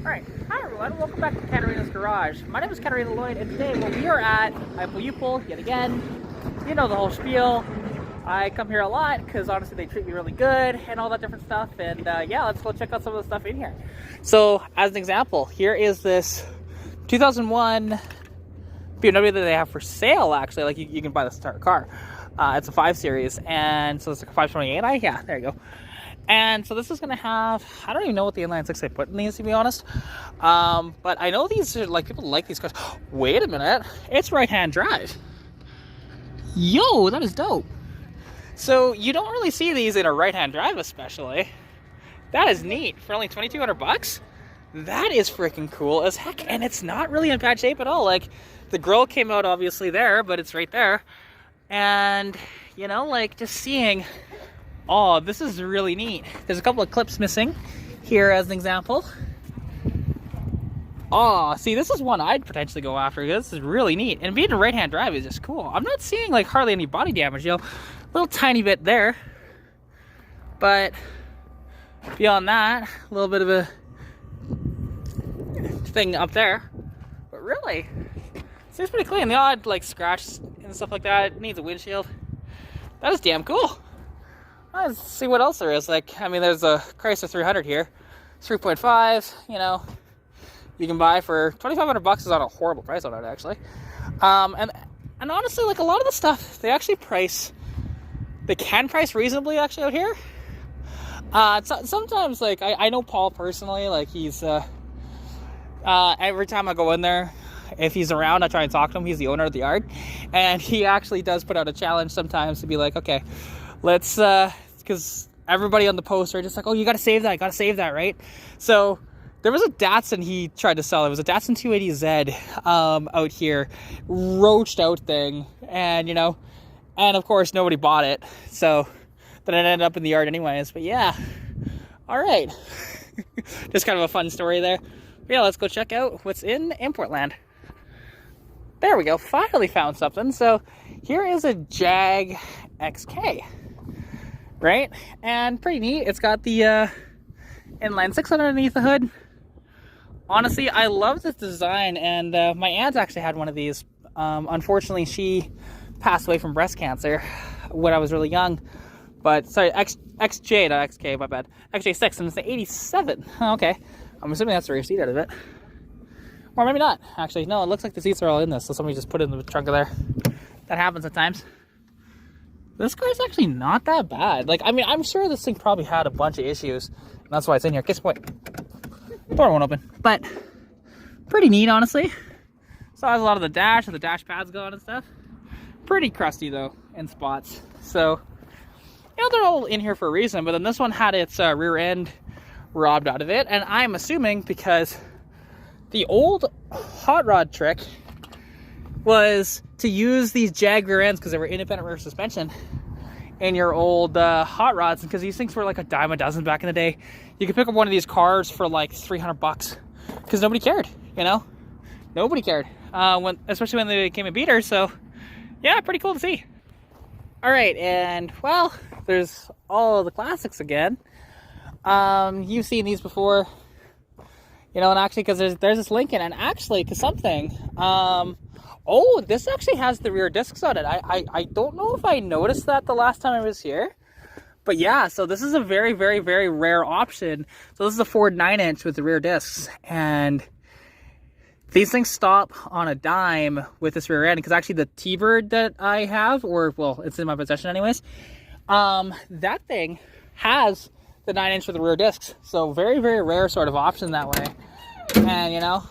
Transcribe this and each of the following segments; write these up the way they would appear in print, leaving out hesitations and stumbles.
Alright, hi everyone, welcome back to Katarina's Garage. My name is Katarina Lloyd, and today we are at IPull-uPull yet again. You know the whole spiel. I come here a lot because honestly they treat me really good and all that different stuff. And yeah, let's go check out some of the stuff in here. So as an example, here is this 2001 BMW that they have for sale actually. Like you can buy this entire car. It's a 5 Series, and so it's like a 528i. Yeah, there you go. And so this is gonna have, I don't even know what the inline 6 they put in these, to be honest. But I know these are like, people like these cars. Wait a minute, it's right-hand drive. Yo, that is dope. So you don't really see these in a right-hand drive especially. That is neat. For only 2,200 bucks? That is freaking cool as heck. And it's not really in bad shape at all. Like, the grill came out obviously there, but it's right there. And, you know, like, just seeing, oh, this is really neat. There's a couple of clips missing here as an example. Oh, see, this is one I'd potentially go after. This is really neat. And being a right-hand drive is just cool. I'm not seeing, like, hardly any body damage, you know. A little tiny bit there. But beyond that, a little bit of a thing up there. But really, seems pretty clean. The odd, like, scratch and stuff like that. It needs a windshield. That is damn cool. Let's see what else there is. Like, I mean, there's a Chrysler 300 here. 3.5, you know, you can buy for 2,500 bucks. Is not a horrible price on it, actually. And honestly, like, a lot of the stuff, they actually price, they can price reasonably, actually, out here. Sometimes, like, I know Paul personally, like, he's, every time I go in there, if he's around, I try and talk to him. He's the owner of the yard. And he actually does put out a challenge sometimes to be like, okay, let's, because everybody on the post are just like, oh, you gotta save that, right? So there was a Datsun he tried to sell. It was a Datsun 280Z out here, roached out thing, and you know, and of course nobody bought it, so then it ended up in the yard anyways. But yeah, all right, just kind of a fun story there. But yeah, let's go check out what's in import land. There we go, finally found something. So here is a Jag XK. Right, and pretty neat. It's got the inline 6 underneath the hood. Honestly, I love this design, and my aunt actually had one of these. Unfortunately, she passed away from breast cancer when I was really young. But sorry, XJ, not XK, my bad. XJ6, and it's the 87. Okay, I'm assuming that's the rear seat out of it, or maybe not. Actually, no, it looks like the seats are all in this, so somebody just put it in the trunk of there. That happens at times. This car's actually not that bad. Like, I mean, I'm sure this thing probably had a bunch of issues, and that's why it's in here. Guess what? Door won't open. But pretty neat, honestly. Still has a lot of the dash, and the dash pads gone and stuff. Pretty crusty though, in spots. So, you know, they're all in here for a reason. But then this one had its rear end robbed out of it, and I'm assuming because the old hot rod trick was to use these Jag rear ends because they were independent rear suspension in your old hot rods, because these things were like a dime a dozen back in the day. You could pick up one of these cars for like 300 bucks because nobody cared, you know? Nobody cared, especially when they became a beater. So yeah, pretty cool to see. All right, and well, there's all the classics again. You've seen these before, you know, and actually because there's this Lincoln, and actually because something, oh, this actually has the rear discs on it. I don't know if I noticed that the last time I was here. But yeah, so this is a very, very, very rare option. So this is a Ford 9-inch with the rear discs. And these things stop on a dime with this rear end. Because actually the T-Bird that I have, or, well, it's in my possession anyways. That thing has the 9-inch with the rear discs. So very, very rare sort of option that way. And, you know,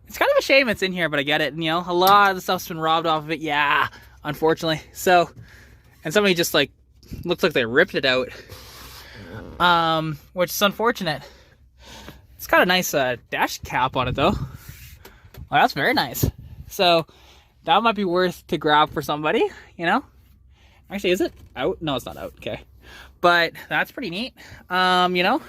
it's kind of a shame it's in here, but I get it. And, you know, a lot of the stuff's been robbed off of it. Yeah, unfortunately. So, and somebody just, like, looks like they ripped it out. Which is unfortunate. It's got a nice dash cap on it, though. Well, that's very nice. So, that might be worth to grab for somebody, you know? Actually, is it out? No, it's not out. Okay. But that's pretty neat. You know?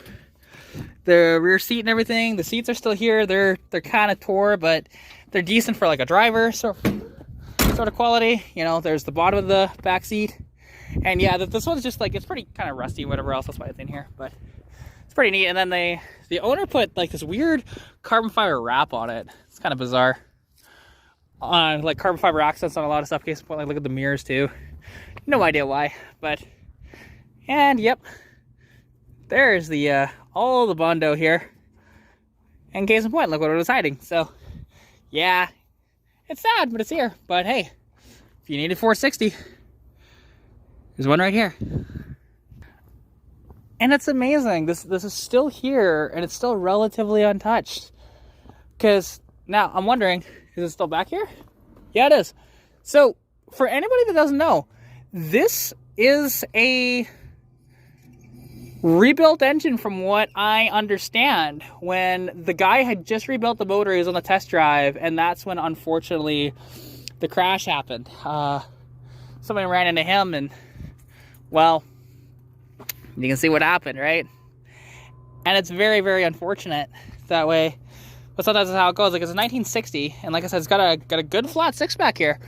The rear seat and everything, the seats are still here. They're kind of tore, but they're decent for like a driver sort of quality. You know, there's the bottom of the back seat, and yeah, this one's just like, it's pretty kind of rusty, whatever else. That's why it's in here, but it's pretty neat. And then the owner put like this weird carbon fiber wrap on it. It's kind of bizarre. Like carbon fiber accents on a lot of stuff. Case in point, like look at the mirrors too. No idea why, but and yep, there's the all the Bondo here. And case in point, look what it was hiding. So yeah, it's sad, but it's here. But hey, if you need a 460, there's one right here. And it's amazing. This is still here, and it's still relatively untouched. Because now I'm wondering, is it still back here? Yeah, it is. So for anybody that doesn't know, this is a rebuilt engine from what I understand. When the guy had just rebuilt the motor, he was on the test drive, and that's when unfortunately the crash happened. Somebody ran into him, and well, you can see what happened, right? And it's very, very unfortunate that way. But sometimes that's how it goes. Like, it's a 1960, and like I said, it's got a good flat six back here.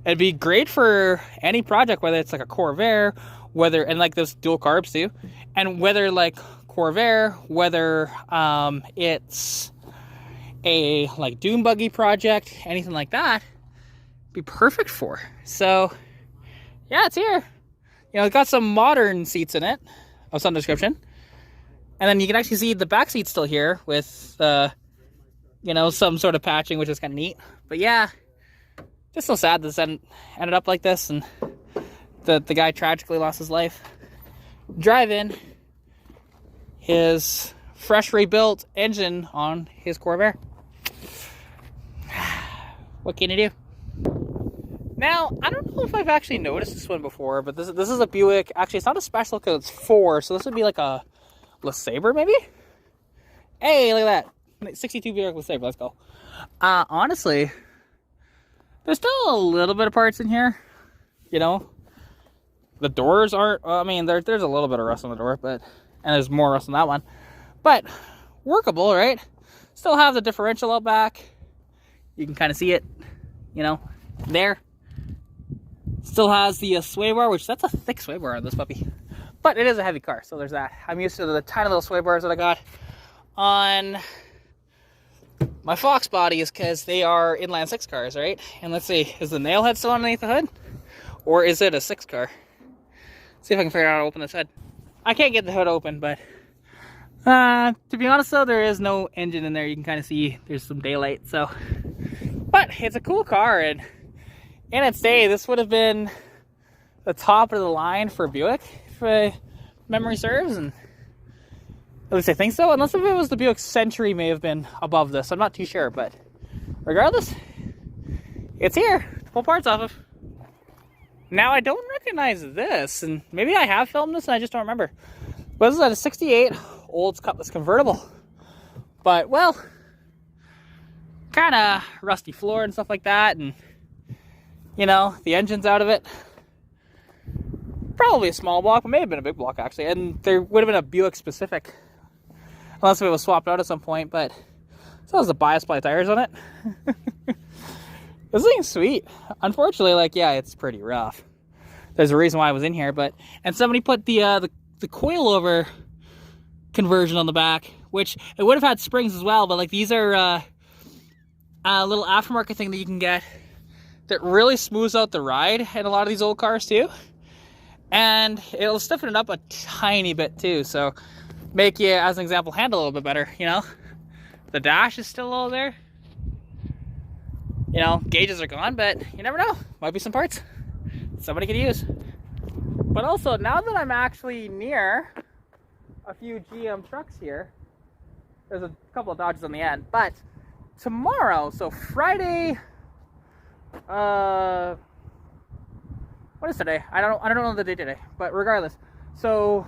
It'd be great for any project, whether it's like a Corvair, and like those dual carbs too, and whether like Corvair, whether it's a like dune buggy project, anything like that, be perfect for. So yeah, it's here. You know, it's got some modern seats in it of some description, and then you can actually see the back seat's still here with you know, some sort of patching, which is kind of neat. But yeah, just so sad this ended up like this, and the guy tragically lost his life driving his fresh rebuilt engine on his Corvair. What can you do? Now, I don't know if I've actually noticed this one before, but this is a Buick. Actually, it's not a special because it's 4, so this would be like a LeSabre maybe? Hey, look at that. 62 Buick LeSabre, let's go. Honestly, there's still a little bit of parts in here, you know. The doors aren't, I mean, there's a little bit of rust on the door, and there's more rust on that one. But workable, right? Still have the differential out back. You can kind of see it, you know, there. Still has the sway bar, which that's a thick sway bar on this puppy. But it is a heavy car, so there's that. I'm used to the tiny little sway bars that I got on my Fox bodies because they are inline 6 cars, right? And let's see, is the nail head still underneath the hood? Or is it a 6 car? See if I can figure out how to open this hood. I can't get the hood open, but to be honest though, there is no engine in there. You can kind of see there's some daylight, so. But it's a cool car, and in its day, this would have been the top of the line for Buick, if memory serves, and at least I think so. Unless if it was the Buick Century, may have been above this. I'm not too sure, but regardless, it's here to pull parts off of. Now, I don't recognize this, and maybe I have filmed this and I just don't remember. But this is a 68 Olds Cutlass convertible. But, well, kind of rusty floor and stuff like that, and, you know, the engine's out of it. Probably a small block, but may have been a big block, actually. And there would have been a Buick specific, unless it was swapped out at some point, but still has the bias ply tires on it. This thing's sweet. Unfortunately, like, yeah, it's pretty rough. There's a reason why I was in here, but, and somebody put the coilover conversion on the back, which it would have had springs as well, but like these are a little aftermarket thing that you can get that really smooths out the ride in a lot of these old cars too. And it'll stiffen it up a tiny bit too, so make you, as an example, handle a little bit better, you know? The dash is still all there. You know, gauges are gone, but you never know. Might be some parts somebody could use. But also, now that I'm actually near a few GM trucks here, there's a couple of Dodges on the end, but tomorrow, so Friday, what is today? I don't know the day today, but regardless. So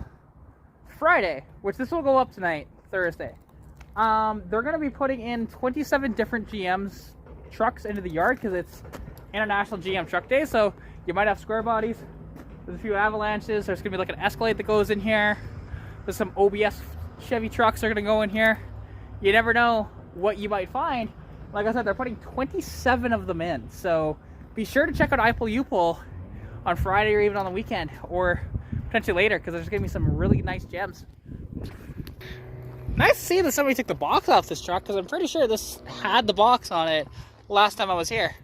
Friday, which this will go up tonight, Thursday, they're going to be putting in 27 different GM's trucks into the yard because it's International GM Truck Day, so you might have square bodies. There's a few Avalanches. There's going to be like an Escalade that goes in here. There's some OBS Chevy trucks that are going to go in here. You never know what you might find. Like I said, they're putting 27 of them in, so be sure to check out IPull-uPull on Friday or even on the weekend, or potentially later, because there's going to be some really nice gems. Nice to see that somebody took the box off this truck, because I'm pretty sure this had the box on it last time I was here.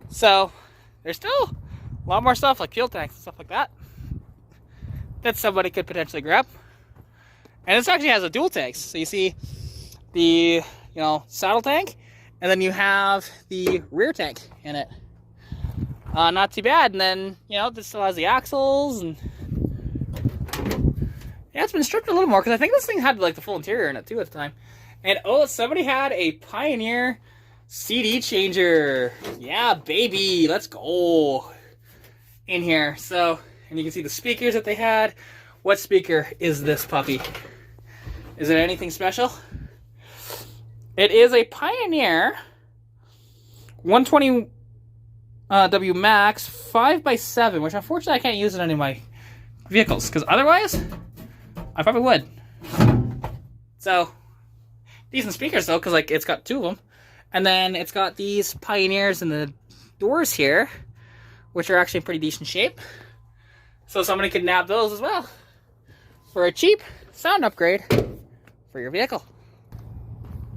So there's still a lot more stuff like fuel tanks and stuff like that that somebody could potentially grab. And this actually has a dual tanks. So you see the, saddle tank, and then you have the rear tank in it. Not too bad. And then, this still has the axles, and yeah, it's been stripped a little more, because I think this thing had like the full interior in it too at the time. And oh, somebody had a Pioneer CD changer. Yeah, baby, let's go in here. So, and you can see the speakers that they had. What speaker is this puppy? Is it anything special? It is a Pioneer 120 W Max 5x7, which unfortunately I can't use in any of my vehicles, because otherwise I probably would. So, decent speakers though, because like it's got two of them. And then it's got these Pioneers in the doors here, which are actually in pretty decent shape. So somebody could nab those as well for a cheap sound upgrade for your vehicle.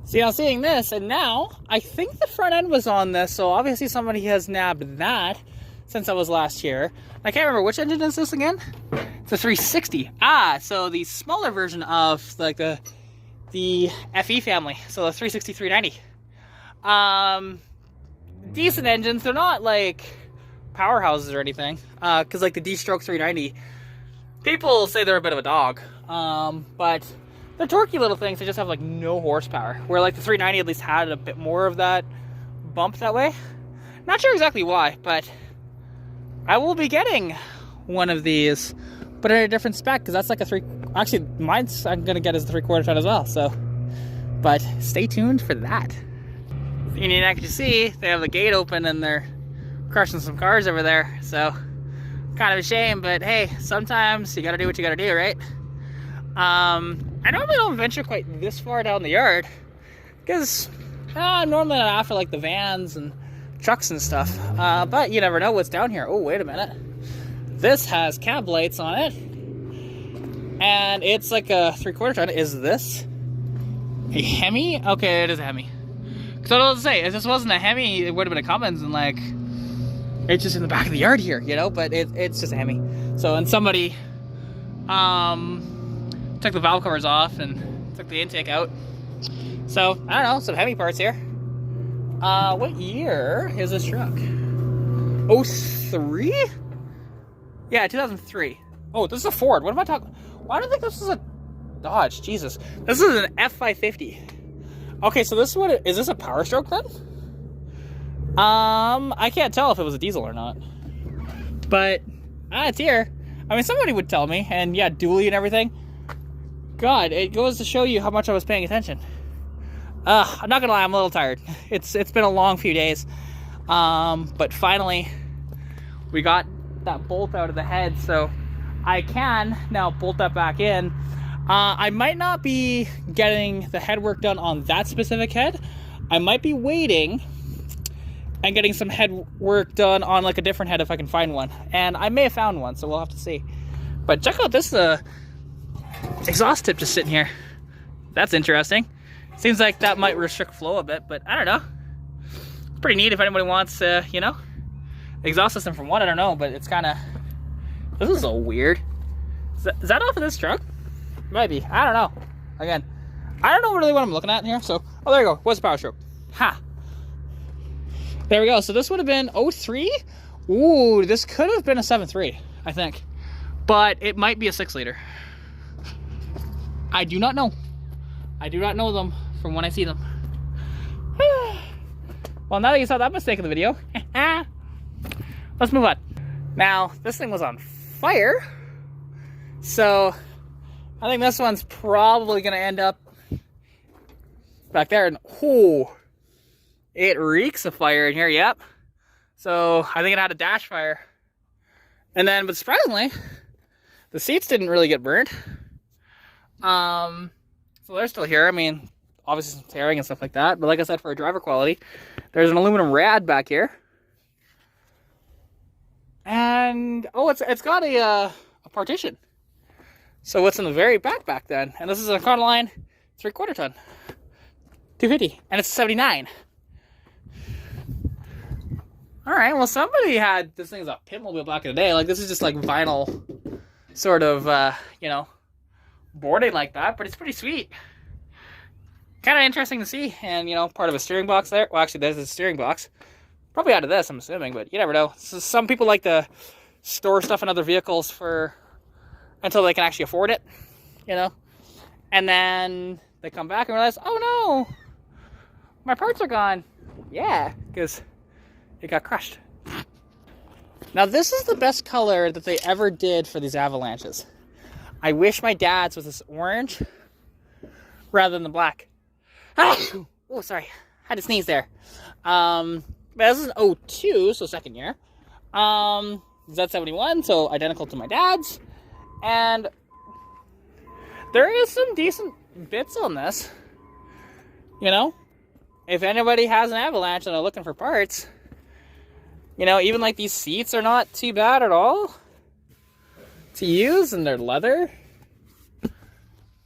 See, I'm seeing this, and now I think the front end was on this, so obviously somebody has nabbed that since I was last here. I can't remember which engine is this again. It's a 360. So the smaller version of like the FE family, so the 360 390. Decent engines. They're not like powerhouses or anything, because like the D-Stroke 390, people say they're a bit of a dog, but they're torquey little things. They just have like no horsepower, where like the 390 at least had a bit more of that bump that way. Not sure exactly why, but I will be getting one of these, but in a different spec, because that's like a actually mine's I'm gonna get as the 3/4 ton as well, so but stay tuned for that. And you can actually see they have the gate open and they're crushing some cars over there, so kind of a shame, but hey, sometimes you gotta do what you gotta do, right? I normally don't venture quite this far down the yard, because I'm normally not after like the vans and trucks and stuff, but you never know what's down here. Oh, wait a minute, this has cab lights on it, and it's like a 3/4 ton. Is this a Hemi? Okay, it is a Hemi. Because I was gonna say, if this wasn't a Hemi, it would have been a Cummins, and like it's just in the back of the yard here, but it's just a Hemi. So, and somebody took the valve covers off and took the intake out. So, I don't know, some Hemi parts here. What year is this truck? 03? Yeah, 2003. Oh, this is a Ford. What am I talking? Why do I think this is a Dodge? Jesus. This is an F550. Okay, so this is what is this a Power Stroke then? I can't tell if it was a diesel or not. But it's here. I mean, somebody would tell me, and yeah, dually and everything. God, it goes to show you how much I was paying attention. I'm not gonna lie, I'm a little tired. It's been a long few days. But finally we got that bolt out of the head, so I can now bolt that back in. I might not be getting the head work done on that specific head. I might be waiting and getting some head work done on like a different head if I can find one. And I may have found one, so we'll have to see. But check out this exhaust tip just sitting here. That's interesting. Seems like that might restrict flow a bit, but I don't know. It's pretty neat if anybody wants, exhaust system from one. I don't know, but it's kind of, this is so weird. Is that off of this truck? Might be. I don't know. Again, I don't know really what I'm looking at here. So, oh, there you go. What's the Power Stroke? Ha. There we go. So this would have been 03. Ooh, this could have been a 7.3, I think. But it might be a 6-liter. I do not know. I do not know them from when I see them. Well, now that you saw that mistake in the video, let's move on. Now, this thing was on fire. So I think this one's probably going to end up back there. And oh, it reeks of fire in here. Yep. So I think it had a dash fire. And then, but surprisingly, the seats didn't really get burned. So they're still here. I mean, obviously some tearing and stuff like that. But like I said, for driver quality, there's an aluminum rad back here. And oh, it's got a partition. So what's in the very back then? And this is an Econoline 3/4 ton. 250. And it's 79. Alright, well somebody had this thing as a pitmobile back in the day. Like this is just like vinyl sort of, you know, boarding like that. But it's pretty sweet. Kind of interesting to see. And, you know, part of a steering box there. Well, actually, there's a steering box. Probably out of this, I'm assuming. But you never know. So some people like to store stuff in other vehicles for until they can actually afford it, you know. And then they come back and realize, oh no, my parts are gone. Yeah, because it got crushed. Now this is the best color that they ever did for these Avalanches. I wish my dad's was this orange rather than the black. Oh, sorry. Had to sneeze there. But this is an 02, so second year. Z71, so identical to my dad's. And there is some decent bits on this. You know? If anybody has an Avalanche and they're looking for parts, you know, even like these seats are not too bad at all to use, and they're leather.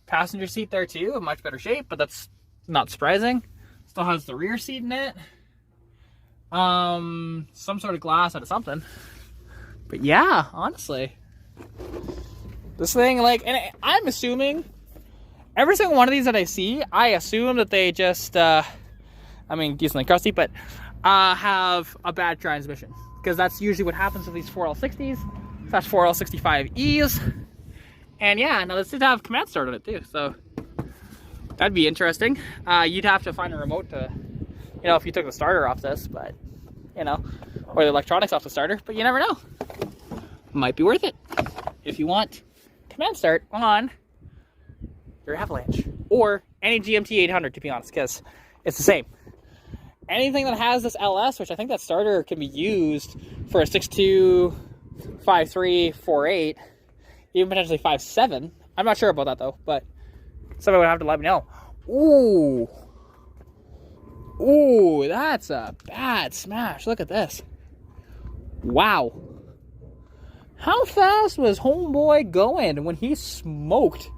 Passenger seat there too, in much better shape, but that's not surprising. Still has the rear seat in it. Some sort of glass out of something. But yeah, honestly, this thing, like, and I'm assuming every single one of these that I see, I assume that they just, I mean, decently crusty, but have a bad transmission, because that's usually what happens with these 4L60s / 4L65Es. And yeah, now this did have command start on it too, so that'd be interesting. You'd have to find a remote to, you know, if you took the starter off this, but, you know, or the electronics off the starter, but you never know. Might be worth it if you want command start on your Avalanche, or any GMT 800, to be honest, because it's the same. Anything that has this LS, which I think that starter can be used for a 6.2, 5.3, 4.8, even potentially 5.7. I'm not sure about that though, but somebody would have to let me know. Ooh. Ooh, that's a bad smash. Look at this. Wow. How fast was homeboy going when he smoked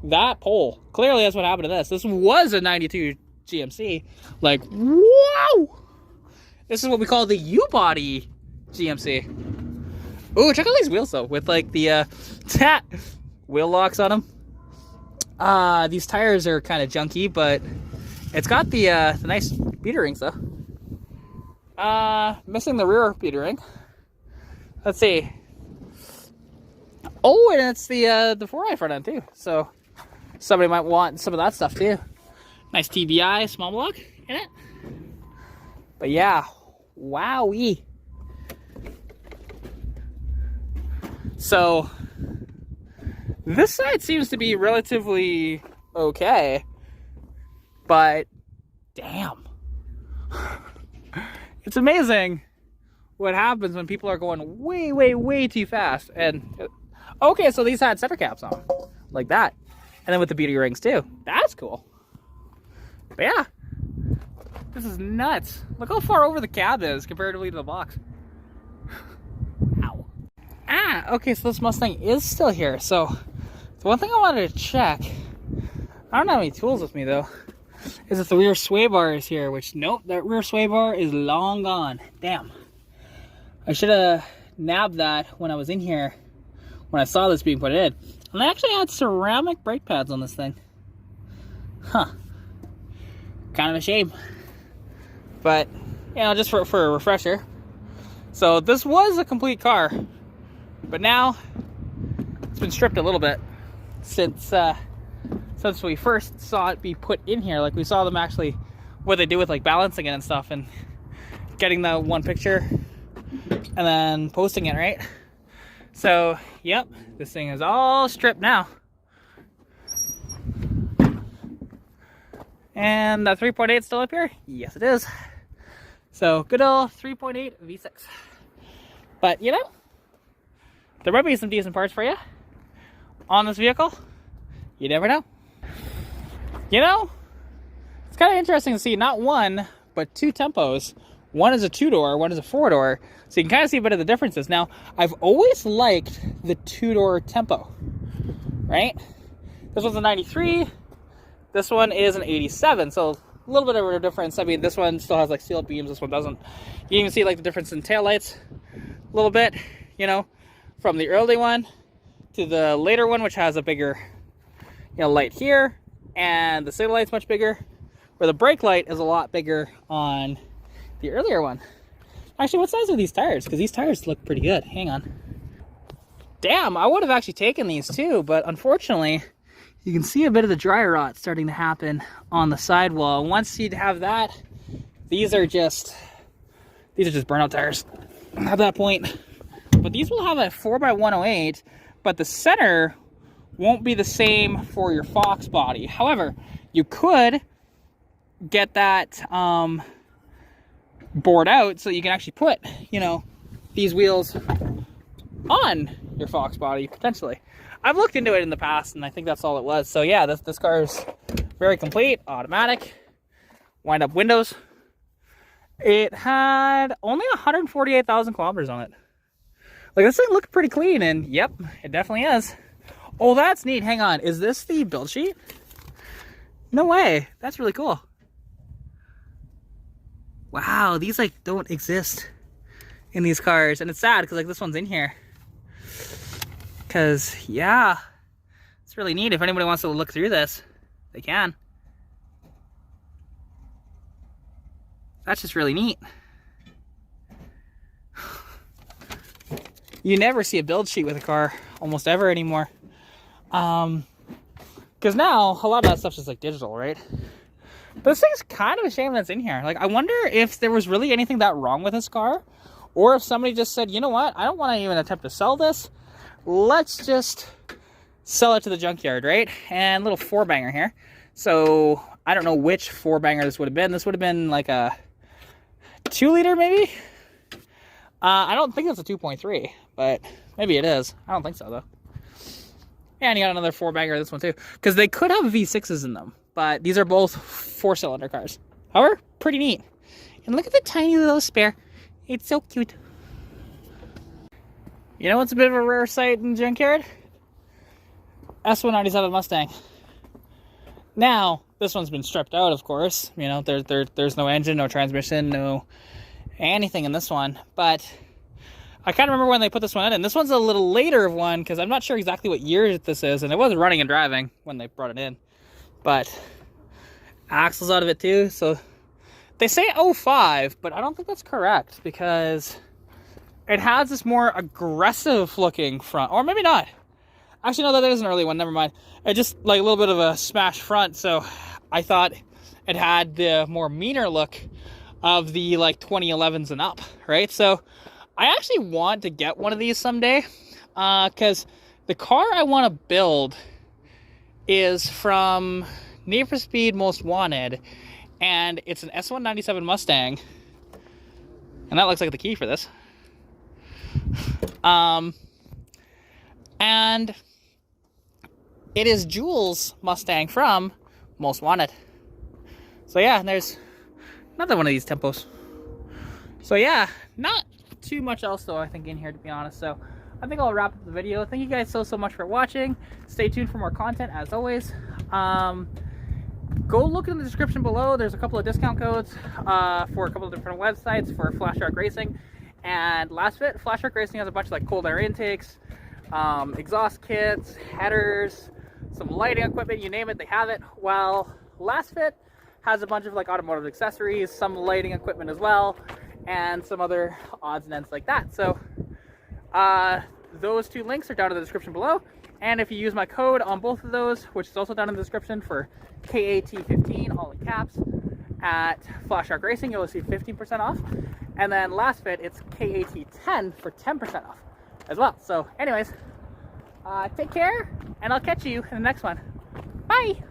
that pole? Clearly that's what happened to this. This was a 92 GMC. Like, wow! This is what we call the U-body GMC. Ooh, check out these wheels though, with like the wheel locks on them. These tires are kind of junky, but it's got the nice beater rings though. Missing the rear beater ring. Let's see. Oh, and it's the 4i front end too. So somebody might want some of that stuff too. Nice TBI small block in it. But yeah, wowee. So this side seems to be relatively okay, but damn. It's amazing what happens when people are going way, way, way too fast. And okay, so these had center caps on, like that. And then with the beauty rings too. That's cool. But yeah, this is nuts. Look how far over the cab is comparatively to the box. Ow. Okay, so this Mustang is still here. So the one thing I wanted to check, I don't have any tools with me though, is if the rear sway bar is here, which nope, that rear sway bar is long gone. Damn. I should have nabbed that when I was in here, when I saw this being put in. And I actually had ceramic brake pads on this thing. Huh. Kind of a shame. But, you know, just for a refresher. So this was a complete car, but now it's been stripped a little bit since we first saw it be put in here. Like we saw them actually, what they do with like balancing it and stuff, and getting the one picture and then posting it, right? So, yep, this thing is all stripped now. And that 3.8 still up here? Yes, it is. So, good old 3.8 V6. But, you know, there might be some decent parts for you on this vehicle. You never know. You know, it's kind of interesting to see not one, but two tempos. One is a 2-door, one is a 4-door. So you can kind of see a bit of the differences. Now, I've always liked the 2-door tempo, right? This was a 93. This one is an 87, so a little bit of a difference. I mean, this one still has like steel beams, this one doesn't. You can even see like the difference in taillights a little bit, you know, from the early one to the later one, which has a bigger, you know, light here, and the signal light's much bigger, where the brake light is a lot bigger on the earlier one. Actually, what size are these tires? Because these tires look pretty good. Hang on. Damn, I would have actually taken these too, but unfortunately, you can see a bit of the dry rot starting to happen on the sidewall. Once you'd have that, these are just burnout tires at that point. But these will have a 4x108, but the center won't be the same for your Fox body. However, you could get that bored out so you can actually put, you know, these wheels on your Fox body potentially. I've looked into it in the past, and I think that's all it was. So yeah, this car is very complete, automatic, wind-up windows. It had only 148,000 kilometers on it. Like, this thing looked pretty clean, and yep, it definitely is. Oh, that's neat. Hang on, is this the build sheet? No way. That's really cool. Wow, these like don't exist in these cars, and it's sad because like this one's in here. Because, yeah, it's really neat. If anybody wants to look through this, they can. That's just really neat. You never see a build sheet with a car, almost ever anymore. Because now, a lot of that stuff's just like digital, right? But this thing's kind of a shame that's in here. Like, I wonder if there was really anything that wrong with this car, or if somebody just said, you know what, I don't want to even attempt to sell this. Let's just sell it to the junkyard, right? And little 4-banger here. So I don't know which 4-banger this would have been. This would have been like a 2-liter maybe? I don't think it's a 2.3, but maybe it is. I don't think so though. Yeah, and you got another 4-banger this one too. Because they could have V6s in them, but these are both 4-cylinder cars. However, pretty neat. And look at the tiny little spare. It's so cute. You know what's a bit of a rare sight in Junkyard? S197 Mustang. Now, this one's been stripped out, of course. You know, there's no engine, no transmission, no anything in this one. But I kind of remember when they put this one in. And this one's a little later one, because I'm not sure exactly what year this is. And it was running and driving when they brought it in. But axles out of it too. So they say 05, but I don't think that's correct, because it has this more aggressive looking front, or maybe not. Actually, no, that is an early one, never mind. It just like a little bit of a smash front, so I thought it had the more meaner look of the like 2011s and up, right? So I actually want to get one of these someday, because the car I want to build is from Need for Speed Most Wanted, and it's an S197 Mustang, and that looks like the key for this. And it is Jules' Mustang from Most Wanted. So yeah, and there's another one of these tempos. So yeah, not too much else though, I think, in here, to be honest. So I think I'll wrap up the video. Thank you guys so much for watching. Stay tuned for more content as always. Go look in the description below. There's a couple of discount codes for a couple of different websites for Flash Shark Racing. And last fit, Flash Shark Racing has a bunch of like cold air intakes, exhaust kits, headers, some lighting equipment, you name it, they have it. While Last Fit has a bunch of like automotive accessories, some lighting equipment as well, and some other odds and ends like that. So those two links are down in the description below. And if you use my code on both of those, which is also down in the description, for KAT15, all in caps, at Flash Shark Racing, you'll receive 15% off. And then Last Fit, it's KAT10 for 10% off as well. So anyways, take care, and I'll catch you in the next one. Bye!